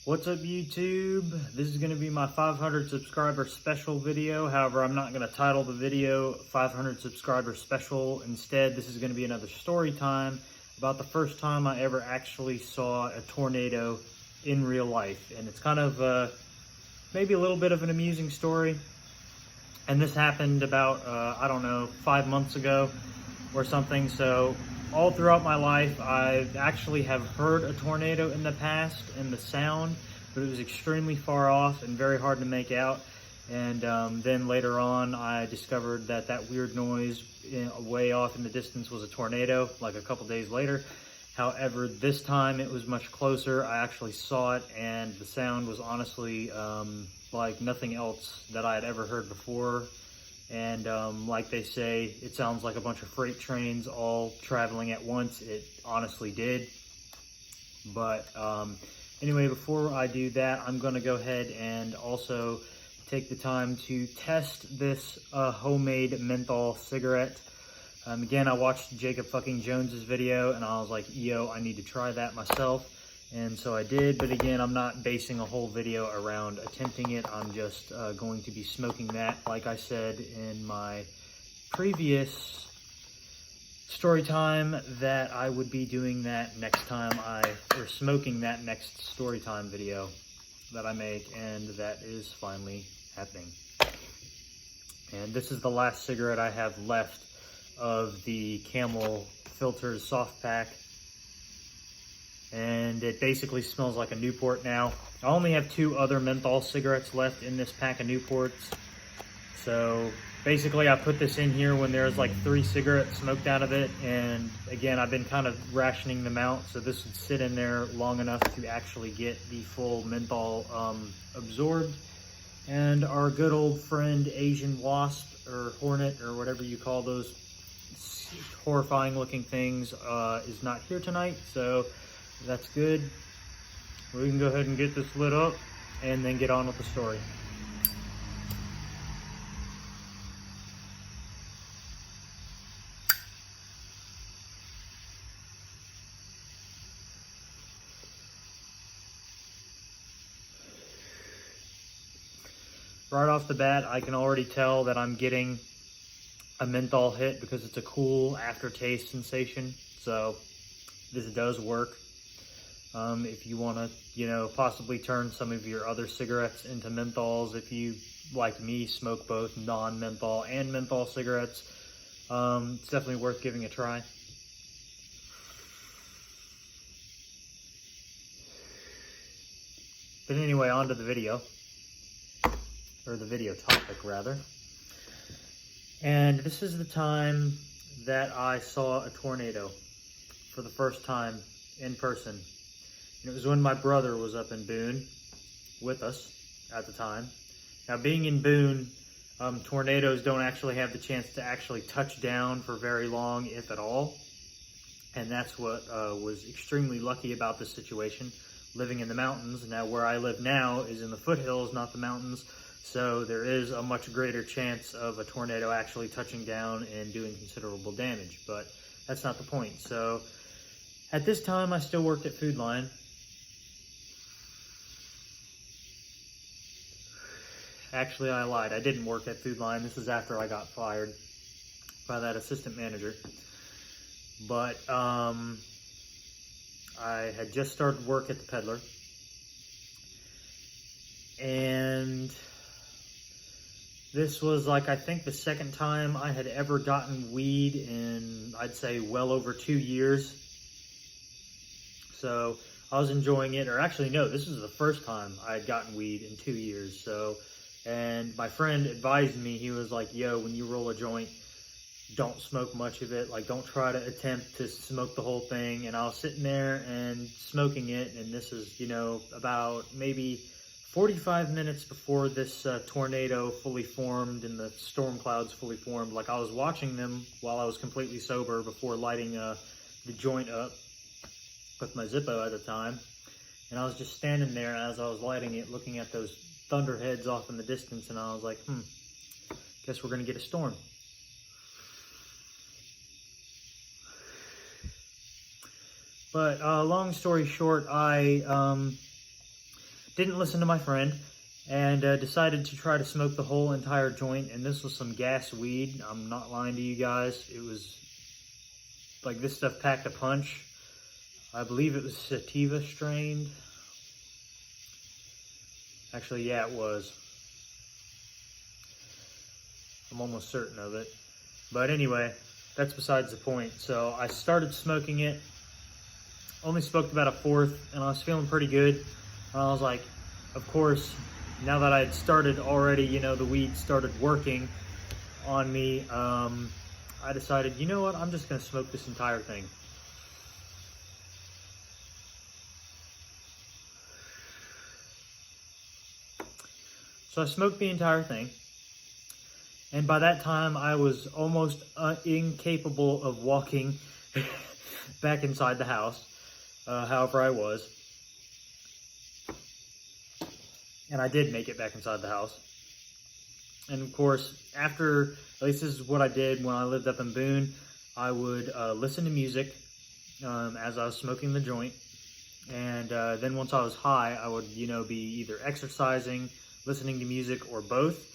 What's up, YouTube? This is going to be my 500 subscriber special video. However, I'm not going to title the video 500 subscriber special. Instead, this is going to be another story time about the first time I ever actually saw a tornado in real life. And it's kind of maybe a little bit of an amusing story. And this happened about, I don't know, 5 months ago or something. So all throughout my life, I actually have heard a tornado in the past and the sound, but it was extremely far off and very hard to make out. And then later on, I discovered that that weird noise way off in the distance was a tornado, like a couple days later. However, this time it was much closer. I actually saw it, and the sound was honestly like nothing else that I had ever heard before. And like they say, it sounds like a bunch of freight trains all traveling at once. It honestly did. But anyway, before I do that, I'm going to go ahead and also take the time to test this homemade menthol cigarette. Again, I watched Jacob fucking Jones's video, and I was like, yo, I need to try that myself. And so I did, but again, I'm not basing a whole video around attempting it. I'm just going to be smoking that, like I said in my previous story time, that I would be doing that next time or smoking that next story time video that I make, and that is finally happening. And this is the last cigarette I have left of the Camel Filters soft pack. And it basically smells like a Newport now. I only have 2 other menthol cigarettes left in this pack of Newports. So basically I put this in here when there's like 3 cigarettes smoked out of it. And again, I've been kind of rationing them out, so this would sit in there long enough to actually get the full menthol absorbed. And our good old friend Asian wasp or hornet or whatever you call those horrifying looking things is not here tonight. So that's good. We can go ahead and get this lit up and then get on with the story. Right off the bat, I can already tell that I'm getting a menthol hit because it's a cool aftertaste sensation. So this does work. If you want to, possibly turn some of your other cigarettes into menthols, if you, like me, smoke both non-menthol and menthol cigarettes, it's definitely worth giving a try. But anyway, on to the video, or the video topic, rather. And this is the time that I saw a tornado for the first time in person. And it was when my brother was up in Boone with us at the time. Now, being in Boone, tornadoes don't actually have the chance to actually touch down for very long, if at all. And that's what was extremely lucky about this situation, living in the mountains. Now, where I live now is in the foothills, not the mountains. So there is a much greater chance of a tornado actually touching down and doing considerable damage. But that's not the point. So at this time, I still worked at Food Line. Actually, I lied. I didn't work at Food Line. This is after I got fired by that assistant manager. But I had just started work at the Peddler. And this was like, I think, the second time I had ever gotten weed in, I'd say, well over 2 years. So I was enjoying it. Or actually, no, this was the first time I had gotten weed in 2 years. So, and my friend advised me, he was like, yo, when you roll a joint, don't smoke much of it. Like, don't try to attempt to smoke the whole thing. And I was sitting there and smoking it. And this is, about maybe 45 minutes before this tornado fully formed and the storm clouds fully formed. Like, I was watching them while I was completely sober before lighting the joint up with my Zippo at the time. And I was just standing there as I was lighting it, looking at those thunderheads off in the distance, and I was like, guess we're gonna get a storm. But long story short, I didn't listen to my friend and decided to try to smoke the whole entire joint. And this was some gas weed. I'm not lying to you guys. It was like, this stuff packed a punch. I believe it was sativa strained. Actually, yeah, it was. I'm almost certain of it. But anyway, that's besides the point. So I started smoking it. Only smoked about a fourth, and I was feeling pretty good. And I was like, of course, now that I had started already, you know, the weed started working on me, I decided, you know what, I'm just gonna smoke this entire thing. So I smoked the entire thing. And by that time, I was almost incapable of walking back inside the house, however I was. And I did make it back inside the house. And of course, after, at least this is what I did when I lived up in Boone, I would listen to music as I was smoking the joint. And then once I was high, I would, you know, be either exercising, listening to music, or both.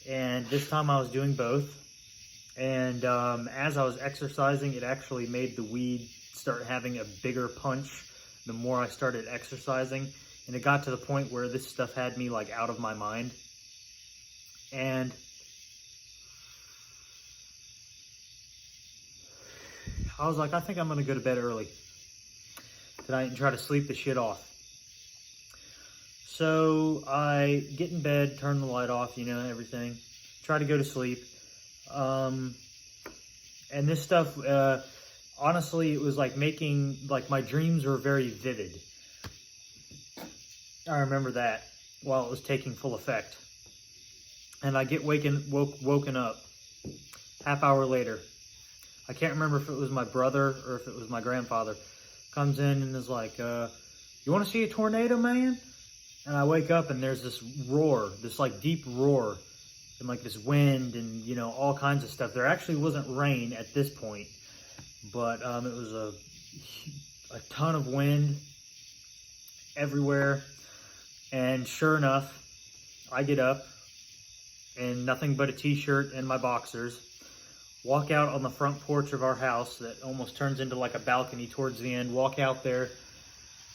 And this time I was doing both. And as I was exercising, it actually made the weed start having a bigger punch the more I started exercising. And it got to the point where this stuff had me like out of my mind. And I was like, I think I'm gonna go to bed early tonight and try to sleep the shit off. So I get in bed, turn the light off, you know, everything. Try to go to sleep. And this stuff, honestly, it was like making, like, my dreams were very vivid. I remember that while it was taking full effect. And I get woken up half hour later. I can't remember if it was my brother or if it was my grandfather. Comes in and is like, you want to see a tornado, man? And I wake up and there's this roar, this like deep roar, and like this wind and, you know, all kinds of stuff. There actually wasn't rain at this point, but it was a ton of wind everywhere. And sure enough, I get up in nothing but a t-shirt and my boxers, walk out on the front porch of our house that almost turns into like a balcony towards the end, walk out there,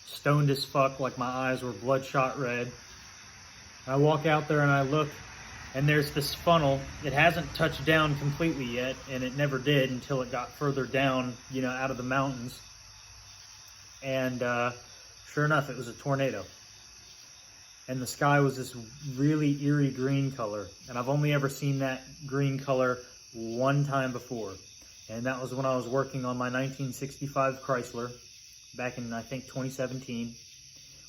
stoned as fuck, like my eyes were bloodshot red. I walk out there and I look, and there's this funnel. It hasn't touched down completely yet, and it never did until it got further down, you know, out of the mountains. And sure enough, it was a tornado. And the sky was this really eerie green color. And I've only ever seen that green color one time before. And that was when I was working on my 1965 Chrysler back in, I think, 2017.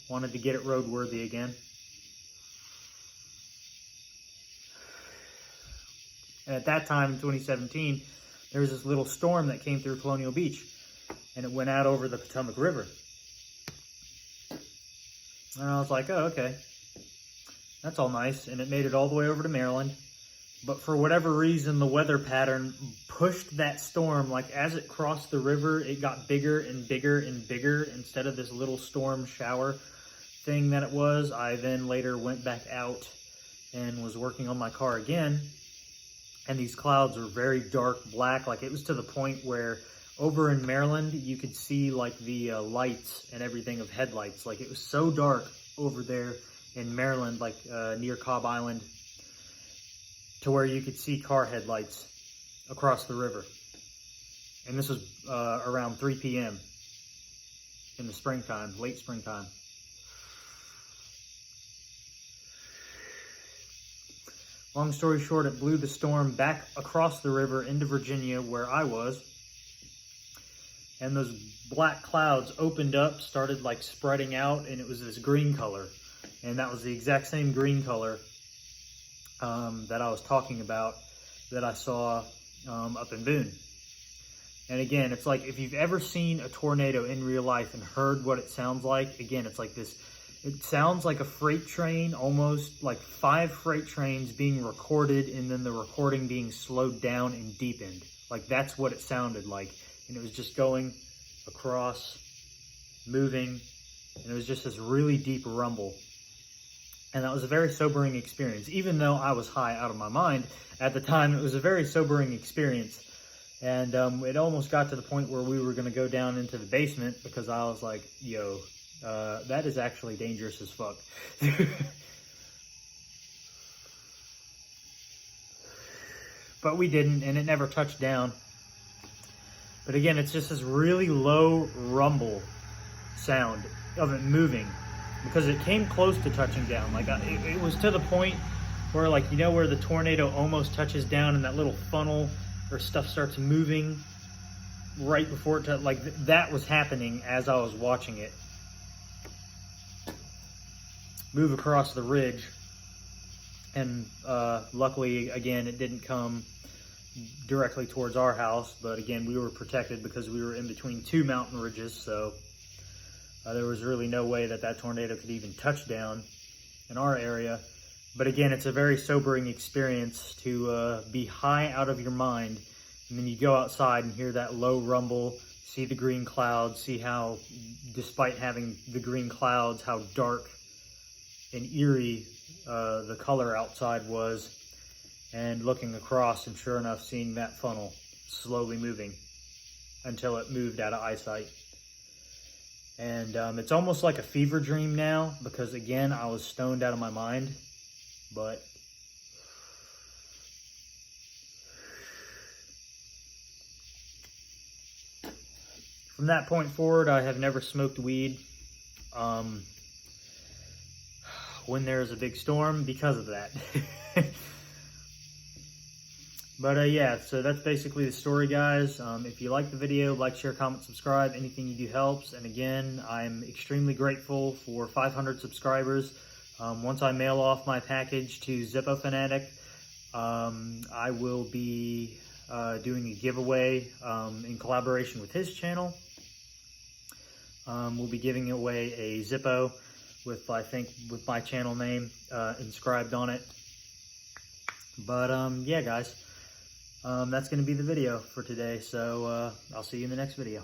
Wanted to get it roadworthy again. And at that time, in 2017, there was this little storm that came through Colonial Beach. And it went out over the Potomac River. And I was like, oh, okay. That's all nice. And it made it all the way over to Maryland. But for whatever reason, the weather pattern pushed that storm. Like, as it crossed the river, it got bigger and bigger and bigger. Instead of this little storm shower thing that it was, I then later went back out and was working on my car again. And these clouds were very dark black. Like, it was to the point where over in Maryland, you could see like the lights and everything of headlights. Like, it was so dark over there in Maryland, like near Cobb Island, to where you could see car headlights across the river. And this was around 3 p.m. in the springtime, late springtime. Long story short, it blew the storm back across the river into Virginia, where I was. And those black clouds opened up, started like spreading out, and it was this green color. And that was the exact same green color that I was talking about that I saw up in Boone. And again, it's like, if you've ever seen a tornado in real life and heard what it sounds like, again, it's like this, it sounds like a freight train, almost like 5 freight trains being recorded and then the recording being slowed down and deepened. Like, that's what it sounded like. And it was just going across, moving, and it was just this really deep rumble. And that was a very sobering experience. Even though I was high out of my mind at the time, it was a very sobering experience. And it almost got to the point where we were going to go down into the basement because I was like, yo, that is actually dangerous as fuck. But we didn't, and it never touched down. But again, it's just this really low rumble sound of it moving, because it came close to touching down. Like it was to the point where, like, you know, where the tornado almost touches down and that little funnel or stuff starts moving right before it touched. Like that was happening as I was watching it move across the ridge. And luckily, again, it didn't come directly towards our house, but again, we were protected because we were in between two mountain ridges, so there was really no way that that tornado could even touch down in our area. But again, it's a very sobering experience to be high out of your mind, and then you go outside and hear that low rumble, see the green clouds, see how, despite having the green clouds, how dark and eerie the color outside was, and looking across and sure enough seeing that funnel slowly moving until it moved out of eyesight. And it's almost like a fever dream now, because again, I was stoned out of my mind. But from that point forward, I have never smoked weed when there's a big storm because of that. But yeah, so that's basically the story, guys. If you like the video, like, share, comment, subscribe. Anything you do helps. And again, I'm extremely grateful for 500 subscribers. Once I mail off my package to Zippo Fanatic, I will be doing a giveaway in collaboration with his channel. We'll be giving away a Zippo with, I think, with my channel name inscribed on it. But yeah, guys. That's going to be the video for today, so I'll see you in the next video.